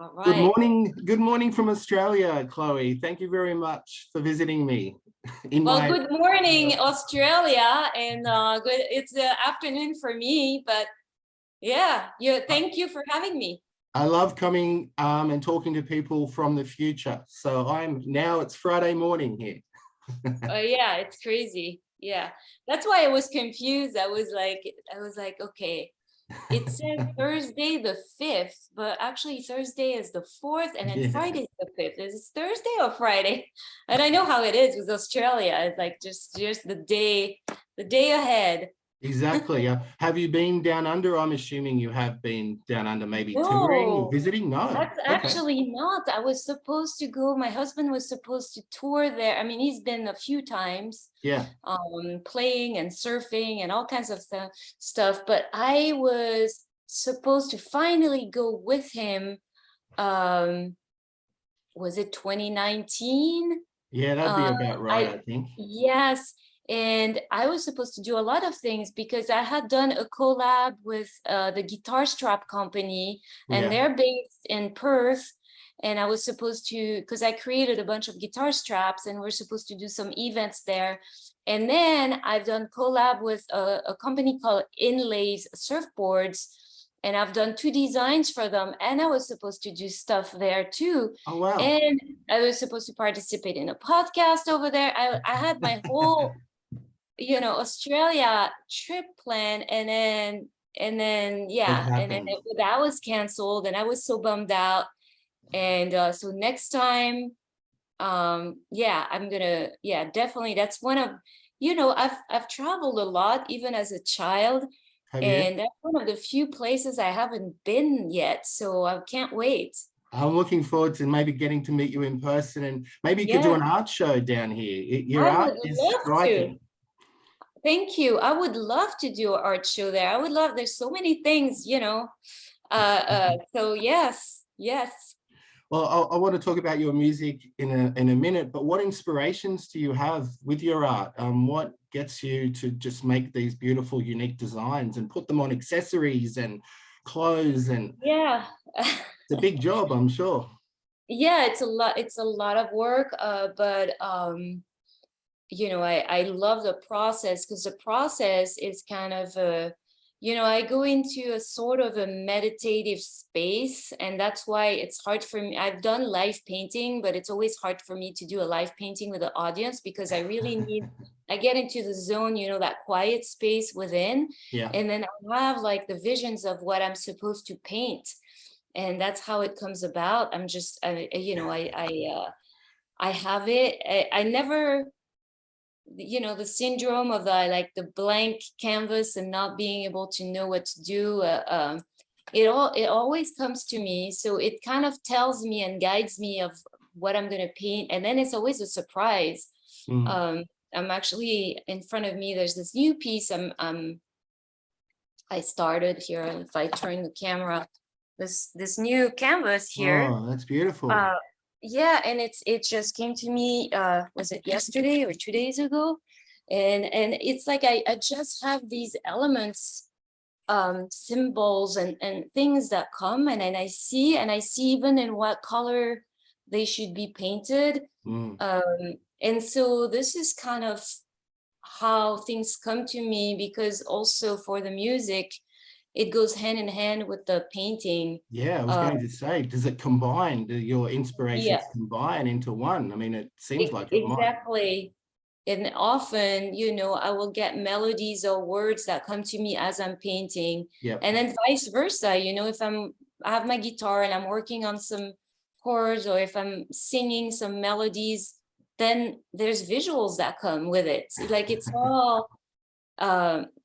All Good right. morning. Good morning from Australia, Chloe. Thank you very much for visiting me. Well, good morning, Australia, and good. It's the afternoon for me, but yeah, thank you for having me. I love coming and talking to people from the future. So it's Friday morning here. Yeah, it's crazy. Yeah, that's why I was confused. I was like, okay, it says Thursday the 5th, but actually Thursday is the 4th, and then Friday is the 5th. Is it Thursday or Friday? And I know how it is with Australia. It's like just the day ahead. Exactly. Have you been down under? I'm assuming you have been down under, maybe touring or No, visiting. No. that's Okay. actually not. I was supposed to go. My husband was supposed to tour there. I mean, he's been a few times, Yeah. playing and surfing and all kinds of stuff. But I was supposed to finally go with him. Was it 2019? Yeah, that'd be about right, I think. Yes. And I was supposed to do a lot of things because I had done a collab with the Guitar Strap company, and they're based in Perth. And I was supposed to, because I created a bunch of guitar straps, and we're supposed to do some events there. And then I've done collab with a company called Inlays Surfboards, and I've done 2 designs for them, and I was supposed to do stuff there too. Oh, wow. And I was supposed to participate in a podcast over there. I had my whole Australia trip plan, and then that was canceled, and I was so bummed out. And so next time, I'm gonna, definitely, that's one of, I've traveled a lot even as a child, and that's one of the few places I haven't been yet, so I can't wait. I'm looking forward to maybe getting to meet you in person, and maybe you could do an art show down here. Your art is striking. Thank you. I would love to do an art show there. I would love, there's so many things, so yes. Well, I want to talk about your music in a minute, but what inspirations do you have with your art? What gets you to just make these beautiful, unique designs and put them on accessories and clothes? And it's a big job, I'm sure. Yeah, it's a lot of work, but I love the process, because the process is kind of I go into a sort of a meditative space, and that's why it's hard for me. I've done live painting, but it's always hard for me to do a live painting with the audience, because I really I get into the zone, that quiet space within, and then I have like the visions of what I'm supposed to paint, and that's how it comes about. I'm just, I have it. I never, the syndrome of the blank canvas and not being able to know what to do. It always comes to me, so it kind of tells me and guides me of what I'm going to paint, and then it's always a surprise. I'm actually, in front of me, there's this new piece I started here. If I turn the camera, this new canvas here. Oh, that's beautiful. Yeah, and it just came to me, was it yesterday or 2 days ago? And it's like I just have these elements, symbols and things that come, and then I see even in what color they should be painted. And so this is kind of how things come to me, because also for the music, it goes hand in hand with the painting. Yeah, I was going to say, does it combine? Do your inspirations combine into one? I mean, it seems like it might. Exactly. And often, I will get melodies or words that come to me as I'm painting. And then vice versa, if I have my guitar and I'm working on some chords, or if I'm singing some melodies, then there's visuals that come with it. Like it's all,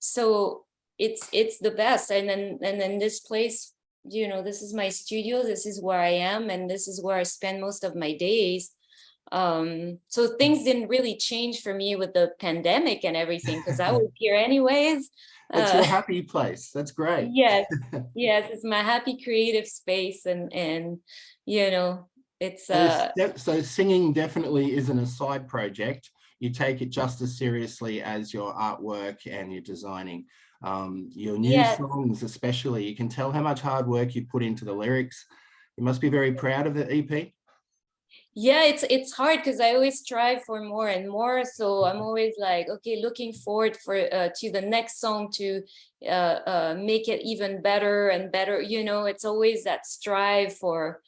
so it's the best. And then this place, this is my studio, this is where I am, and this is where I spend most of my days. So things didn't really change for me with the pandemic and everything, because I was here anyways. It's your happy place. That's great. Yes, it's my happy creative space, and it's so singing definitely isn't a side project. You take it just as seriously as your artwork and your designing. Your new songs especially, you can tell how much hard work you put into the lyrics, You must be very proud of the EP. Yeah, it's hard because I always strive for more and more. So I'm always like, okay, looking forward for to the next song to make it even better and better. You know, it's always that strive for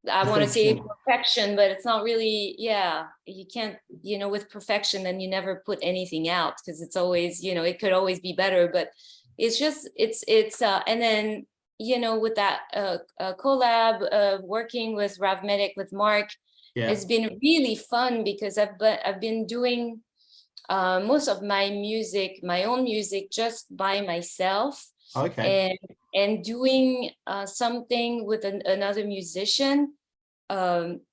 I want to say perfection, but it's not really, yeah, you can't, you know, with perfection, then you never put anything out because it's always, you know, it could always be better, but it's just, and then, you know, with that collab, working with Rav Medic, with Mark, it's been really fun because I've been doing most of my music, my own music, just by myself. Okay. And doing something with another musician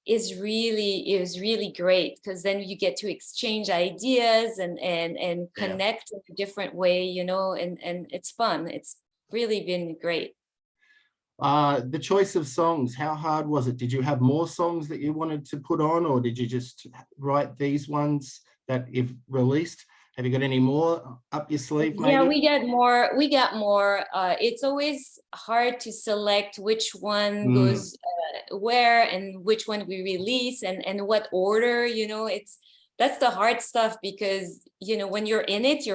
is really great because then you get to exchange ideas and connect in a different way, you know, and it's fun. It's really been great. The choice of songs, how hard was it? Did you have more songs that you wanted to put on, or did you just write these ones that you've released? Have you got any more up your sleeve, maybe? Yeah, we got more. It's always hard to select which one goes where and which one we release and what order, you know, that's the hard stuff because, you know, when you're in it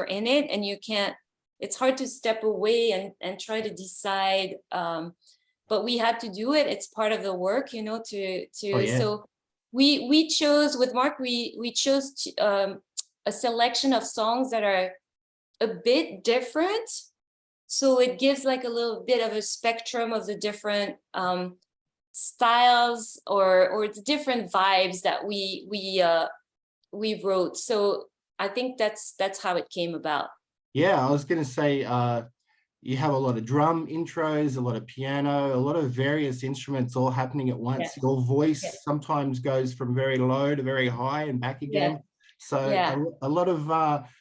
and you can't, it's hard to step away and try to decide. But we had to do it. It's part of the work, you know, so we chose with Mark, we chose a selection of songs that are a bit different. So it gives like a little bit of a spectrum of the different styles or the different vibes that we wrote. So I think that's how it came about. Yeah, I was going to say, you have a lot of drum intros, a lot of piano, a lot of various instruments all happening at once. Your voice sometimes goes from very low to very high and back again. So a lot of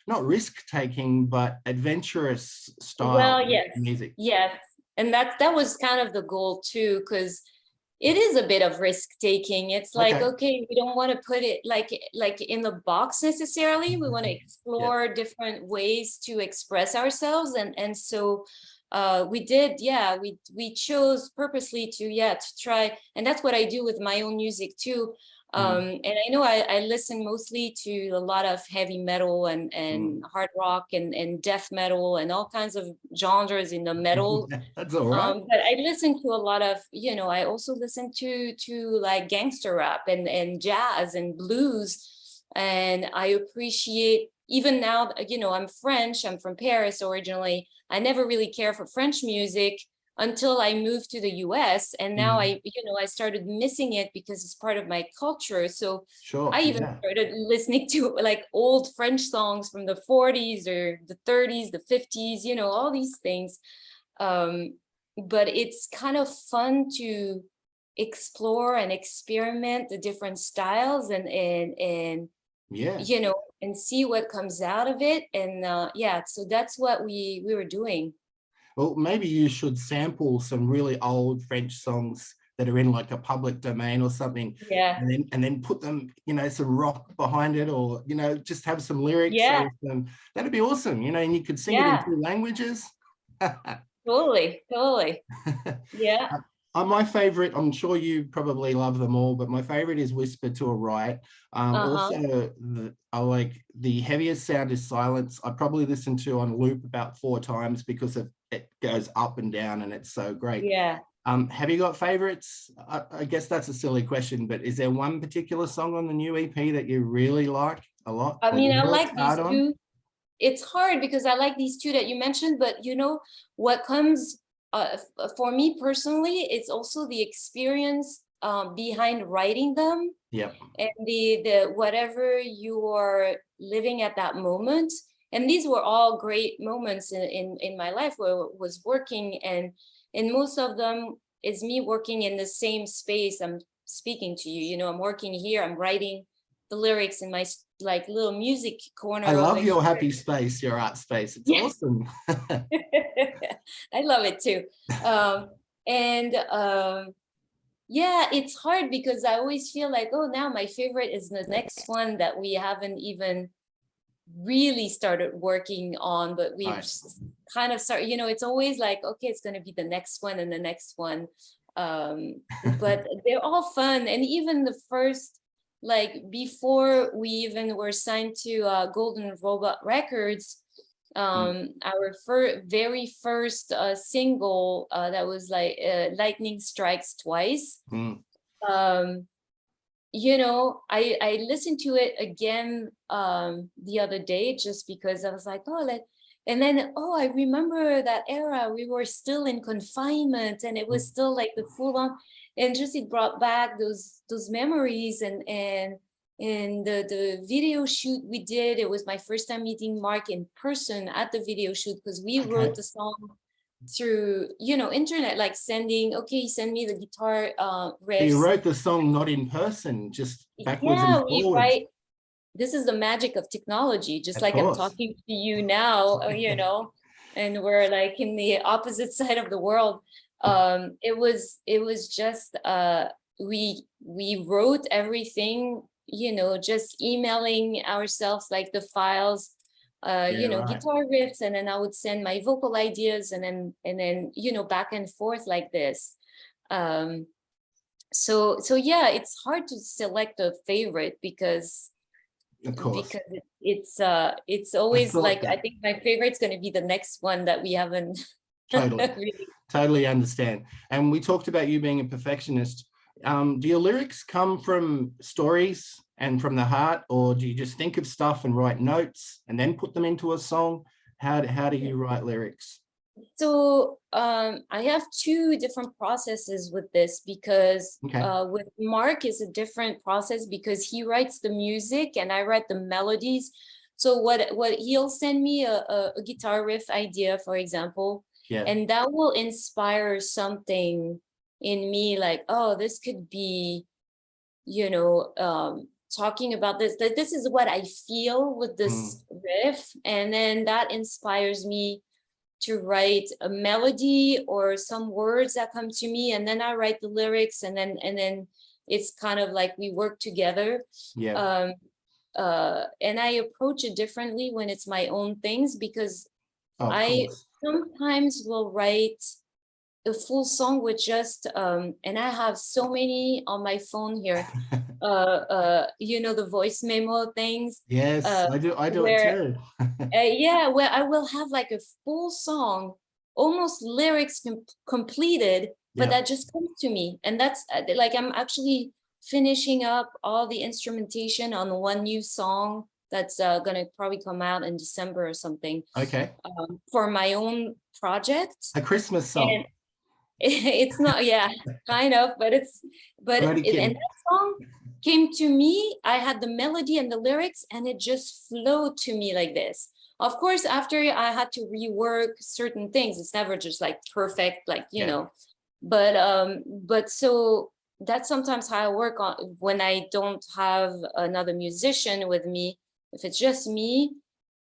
not risk taking, but adventurous style music. Yes. And that was kind of the goal too, because it is a bit of risk taking. It's like, okay, we don't want to put it like in the box necessarily. We want to explore different ways to express ourselves. And so we did, we chose purposely to try. And that's what I do with my own music too. And I know I listen mostly to a lot of heavy metal and hard rock and death metal and all kinds of genres in the metal. That's all right. But I listen to a lot of, you know, I also listen to like gangster rap and jazz and blues. And I appreciate, even now, you know, I'm French, I'm from Paris originally. I never really cared for French music until I moved to the US. And now I started missing it because it's part of my culture. So I even started listening to like old French songs from the 40s or the 30s, the 50s, you know, all these things. But it's kind of fun to explore and experiment the different styles and you know, and see what comes out of it. And so that's what we were doing. Well, maybe you should sample some really old French songs that are in like a public domain or something. And then put them, you know, some rock behind it, or, you know, just have some lyrics. That'd be awesome, you know, and you could sing it in 2 languages. Totally. My favorite, I'm sure you probably love them all, but my favorite is Whisper to a Riot. Also, I like the heaviest sound is Silence. I probably listened to on loop about 4 times because it goes up and down and it's so great. Have you got favorites? I guess that's a silly question, but is there one particular song on the new EP that you really like a lot? I mean, I like these 2. It's hard because I like these 2 that you mentioned, but you know what comes for me personally, it's also the experience behind writing them. And the whatever you are living at that moment. And these were all great moments in my life where I was working, and most of them is me working in the same space. I'm speaking to you, you know, I'm working here, I'm writing the lyrics in my like little music corner. I love your happy space, your art space. It's awesome. I love it too. It's hard because I always feel like, oh, now my favorite is the next one that we haven't even really started working on, but we've Right. kind of started, you know, it's always like, okay, it's going to be the next one and the next one. But they're all fun. And even the first, like before we even were signed to Golden Robot Records, our very first single that was like Lightning Strikes Twice. You know, I listened to it again the other day just because I was like, oh, and then, oh, I remember that era. We were still in confinement and it was still like the full on, and just it brought back those memories. And the video shoot we did, it was my first time meeting Mark in person at the video shoot, because we wrote the song through, you know, internet, like sending, okay, send me the guitar riffs. So you wrote the song not in person, just backwards and forwards. This is the magic of technology, just like I'm talking to you now, you know, and we're like in the opposite side of the world. It was just we wrote everything, you know, just emailing ourselves like the files, you know, guitar riffs, and then I would send my vocal ideas, and then you know, back and forth like this. So yeah, it's hard to select a favorite because it's always like, I think my favorite's going to be the next one that we haven't totally understand. And we talked about you being a perfectionist. Do your lyrics come from stories and from the heart, or do you just think of stuff and write notes and then put them into a song? How do you write lyrics? So I have two different processes with this, because with Mark is a different process because he writes the music and I write the melodies. So what he'll send me a guitar riff idea, for example, and that will inspire something in me, like, oh, this could be, you know, talking about this, that this is what I feel with this riff, and then that inspires me to write a melody or some words that come to me, and then I write the lyrics, and then it's kind of like we work together. And I approach it differently when it's my own things, because I sometimes will write a full song with just and I have so many on my phone here, you know, the voice memo things. I do it too. Yeah, where I will have like a full song, almost lyrics completed, but that just comes to me, and that's like, I'm actually finishing up all the instrumentation on one new song that's gonna probably come out in December or something. For my own project, a Christmas song. And it's not, kind of, but and that song came to me. I had the melody and the lyrics, and it just flowed to me like this. Of course, after I had to rework certain things, it's never just like perfect, like, you know, but so that's sometimes how I work on when I don't have another musician with me. If it's just me,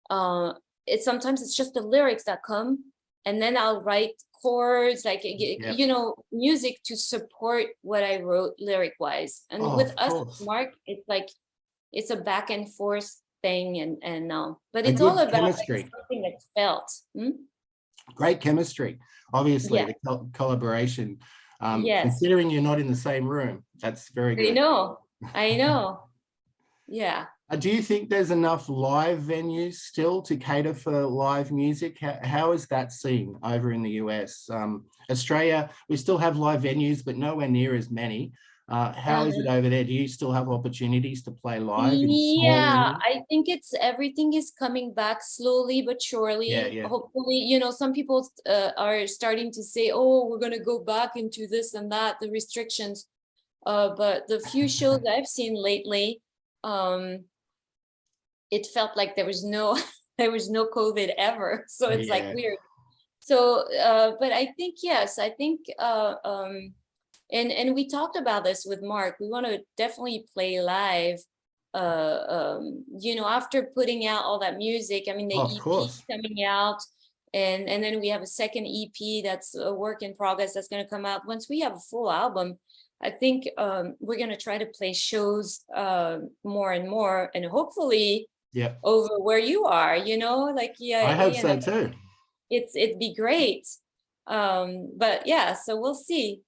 sometimes it's just the lyrics that come, and then I'll write chords, like, you know, music to support what I wrote lyric wise. And with us, Mark, it's like, it's a back and forth thing, and but it's all about chemistry. Like, something that's felt. Great chemistry, obviously. The collaboration. Considering you're not in the same room, that's very good. I know. Do you think there's enough live venues still to cater for live music? How is that seen over in the US? Australia, we still have live venues, but nowhere near as many. How is it over there? Do you still have opportunities to play live? I think everything is coming back slowly but surely. Hopefully, you know, some people are starting to say, oh, we're going to go back into this and that, the restrictions. But the few shows I've seen lately, it felt like there was no COVID ever. So it's like weird. So, but I think, I think, and we talked about this with Mark. We want to definitely play live, you know, after putting out all that music. I mean, the EP coming out, and then we have a second EP that's a work in progress that's going to come out. Once we have a full album, I think we're going to try to play shows more and more, and hopefully over where you are, you know, like, yeah, I hope you so know, too. it'd be great. But yeah, so we'll see.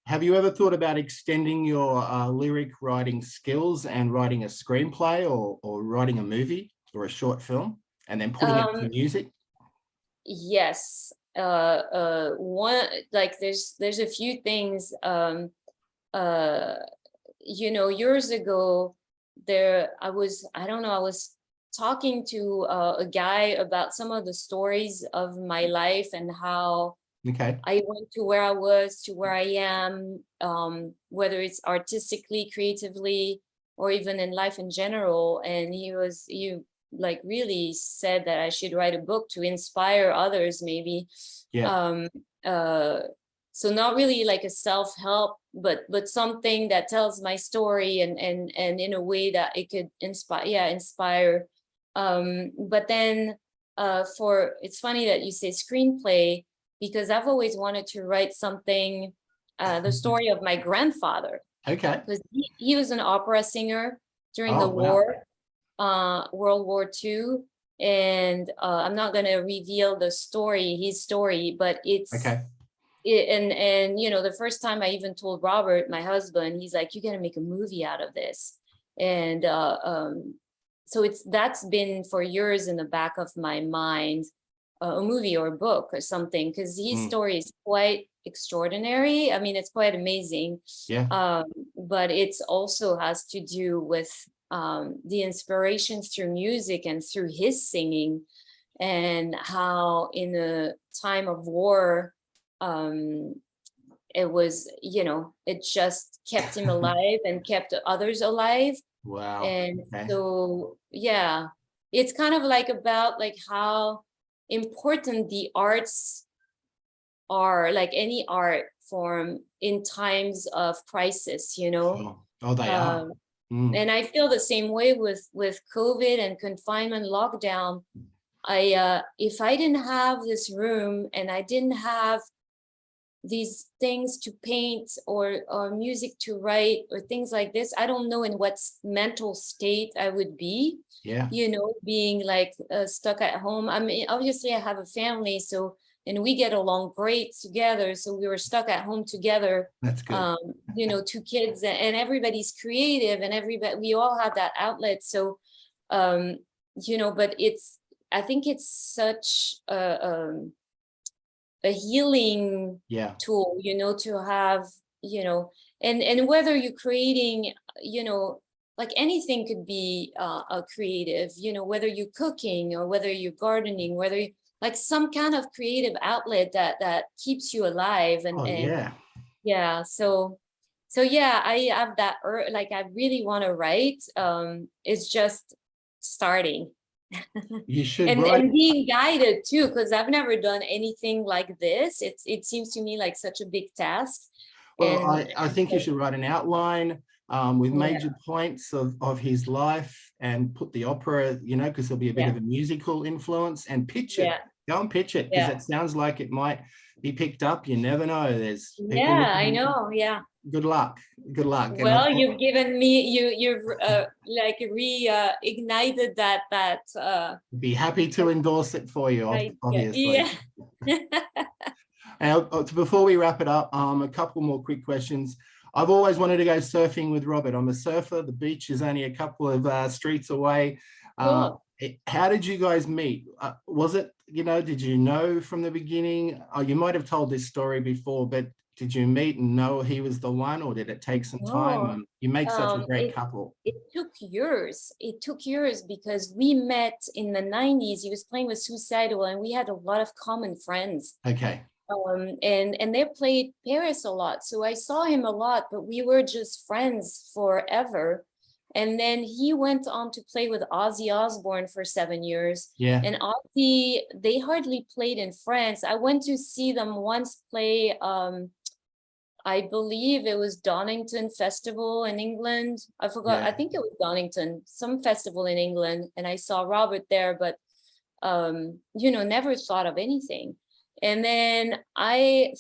Have you ever thought about extending your lyric writing skills and writing a screenplay or writing a movie or a short film and then putting it to music? Yes. One, like there's a few things, you know, years ago I was talking to a guy about some of the stories of my life and how I went to where I was to where I am, whether it's artistically, creatively, or even in life in general. And he like really said that I should write a book to inspire others, maybe. So not really like a self-help, but something that tells my story and in a way that it could inspire. But then it's funny that you say screenplay, because I've always wanted to write something, the story of my grandfather. Okay. Because he was an opera singer during the wow. war, World War II. And I'm not going to reveal his story, but it's and you know, the first time I even told Robert, my husband, he's like, "You got to make a movie out of this." And so that's been for years in the back of my mind, a movie or a book or something, because his story is quite extraordinary. I mean, it's quite amazing. But it's also has to do with the inspiration through music and through his singing, and how in a time of war, it was, you know, it just kept him alive and kept others alive. Wow. And so, yeah, it's kind of like about like how important the arts are, like any art form, in times of crisis, you know. Oh, they are. And I feel the same way with COVID and confinement, lockdown. If I didn't have this room and I didn't have these things to paint or music to write or things like this, I don't know in what mental state I would be. You know, being like stuck at home. I mean, obviously I have a family, so, and we get along great together, so we were stuck at home together. That's good. You know, 2 kids, and everybody's creative, and we all have that outlet. So you know, but I think it's such a healing tool, you know, to have, you know, and whether you're creating, you know, like anything could be a creative, you know, whether you're cooking or whether you're gardening, whether you, like some kind of creative outlet that keeps you alive. And so yeah, I have that like I really want to write. It's just starting. You should and being guided too, because I've never done anything like this. It seems to me like such a big task. Well, I think you should write an outline with major points of his life and put the opera, you know, because there'll be a bit of a musical influence, and pitch it. Go and pitch it, because it sounds like it might be picked up. You never know. There's I know. Good luck. Well, you've given me, you've like reignited that be happy to endorse it for you, obviously. And before we wrap it up, a couple more quick questions. I've always wanted to go surfing with Robert. I'm a surfer. The beach is only a couple of streets away. Cool. How did you guys meet? Was it, you know, did you know from the beginning? You might have told this story before, but did you meet and know he was the one, or did it take some time? You make such a great couple. It took years. It took years because we met in the 90s. He was playing with Suicidal, and we had a lot of common friends. Okay. And they played Paris a lot. So I saw him a lot, but we were just friends forever. And then he went on to play with Ozzy Osbourne for 7 years. And Ozzy, they hardly played in France. I went to see them once play, I believe it was Donington Festival in England. I forgot. I think it was Donington, some festival in England. And I saw Robert there, but, you know, never thought of anything. And then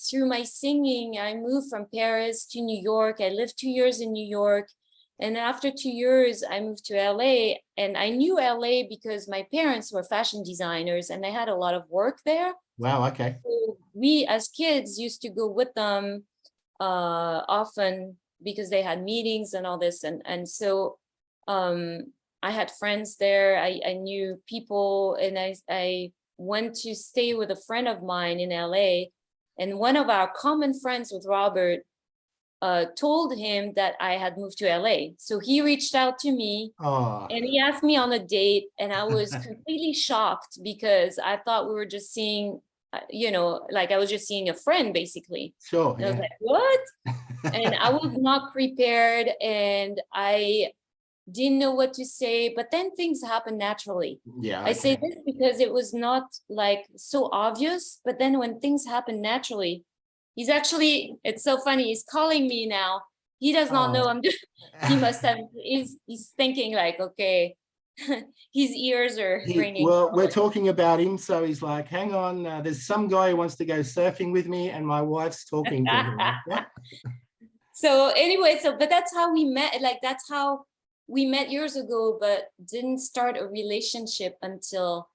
through my singing, I moved from Paris to New York. I lived 2 years in New York. And after 2 years, I moved to LA, and I knew LA because my parents were fashion designers and they had a lot of work there. Wow, okay. So we as kids used to go with them often because they had meetings and all this. And so I had friends there. I knew people, and I went to stay with a friend of mine in LA. And one of our common friends with Robert told him that I had moved to LA. So he reached out to me and he asked me on a date, and I was completely shocked because I thought we were just seeing, you know, like I was just seeing a friend basically. Sure. And I was like, what? And I was not prepared and I didn't know what to say, but then things happen naturally. Yeah. Okay. I say this because it was not like so obvious, but then when things happen naturally, he's actually, it's so funny, he's calling me now. He does not know I'm doing, he must have, he's thinking like, okay, his ears are ringing. Well, we're talking about him, so he's like, hang on, there's some guy who wants to go surfing with me and my wife's talking to him. So anyway, but that's how we met. Like, that's how we met years ago, but didn't start a relationship until,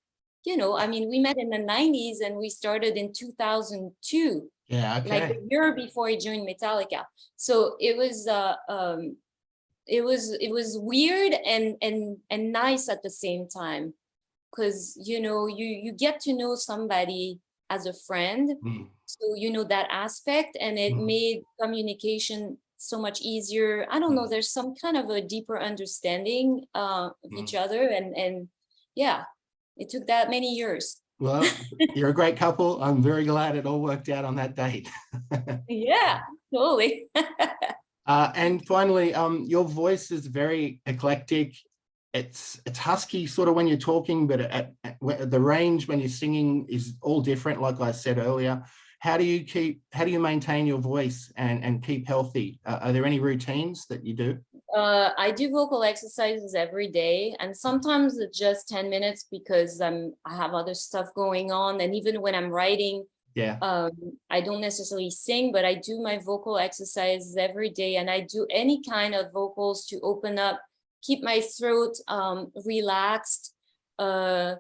you know, I mean, we met in the 90s and we started in 2002. Yeah, okay. Like a year before he joined Metallica. So it was weird and nice at the same time, because you know you get to know somebody as a friend, so you know that aspect, and it made communication so much easier. I don't know, there's some kind of a deeper understanding of each other, and yeah, it took that many years. Well, you're a great couple. I'm very glad it all worked out on that date. Yeah, totally. And finally, your voice is very eclectic. It's husky sort of when you're talking, but at the range when you're singing is all different, like I said earlier. How do you maintain your voice and keep healthy? Are there any routines that you do? I do vocal exercises every day, and sometimes it's just 10 minutes because I have other stuff going on. And even when I'm writing, I don't necessarily sing, but I do my vocal exercises every day, and I do any kind of vocals to open up, keep my throat relaxed. I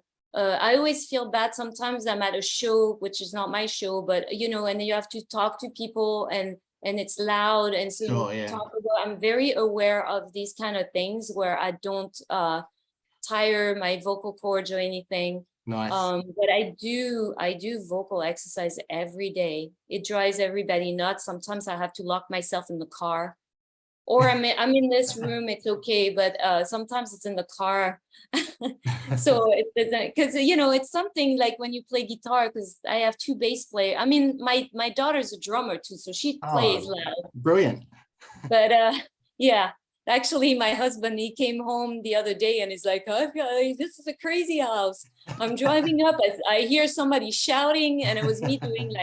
always feel bad sometimes. I'm at a show, which is not my show, but you know, and you have to talk to people and it's loud, and so talk about, I'm very aware of these kind of things where I don't tire my vocal cords or anything. Nice. But I do vocal exercise every day. It drives everybody nuts. Sometimes I have to lock myself in the car, or I'm in this room, it's okay, but sometimes it's in the car. So it doesn't, because you know, it's something like when you play guitar, because I have two bass players. I mean, my daughter's a drummer too, so she plays loud. Brilliant. But yeah, actually my husband, he came home the other day and he's like, oh, this is a crazy house. I'm driving up, I hear somebody shouting, and it was me doing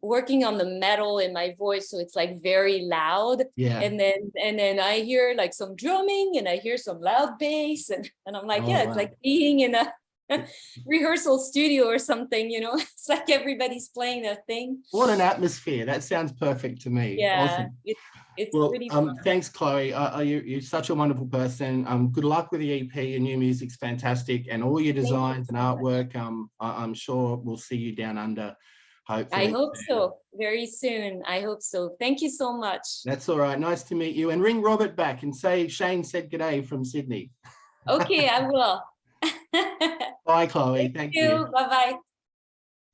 working on the metal in my voice, so it's like very loud. And then I hear like some drumming and I hear some loud bass, and I'm like, it's like being in a rehearsal studio or something, you know. It's like everybody's playing their thing. What an atmosphere. That sounds perfect to me. Awesome. It's pretty fun. Thanks, Chloe. You're such a wonderful person. Good luck with the EP. Your new music's fantastic, and all your designs and artwork. I'm sure we'll see you down under. Hopefully. I hope so. Very soon. I hope so. Thank you so much. That's all right. Nice to meet you. And ring Robert back and say Shane said g'day from Sydney. Okay, I will. Bye, Chloe. Thank you. Bye-bye.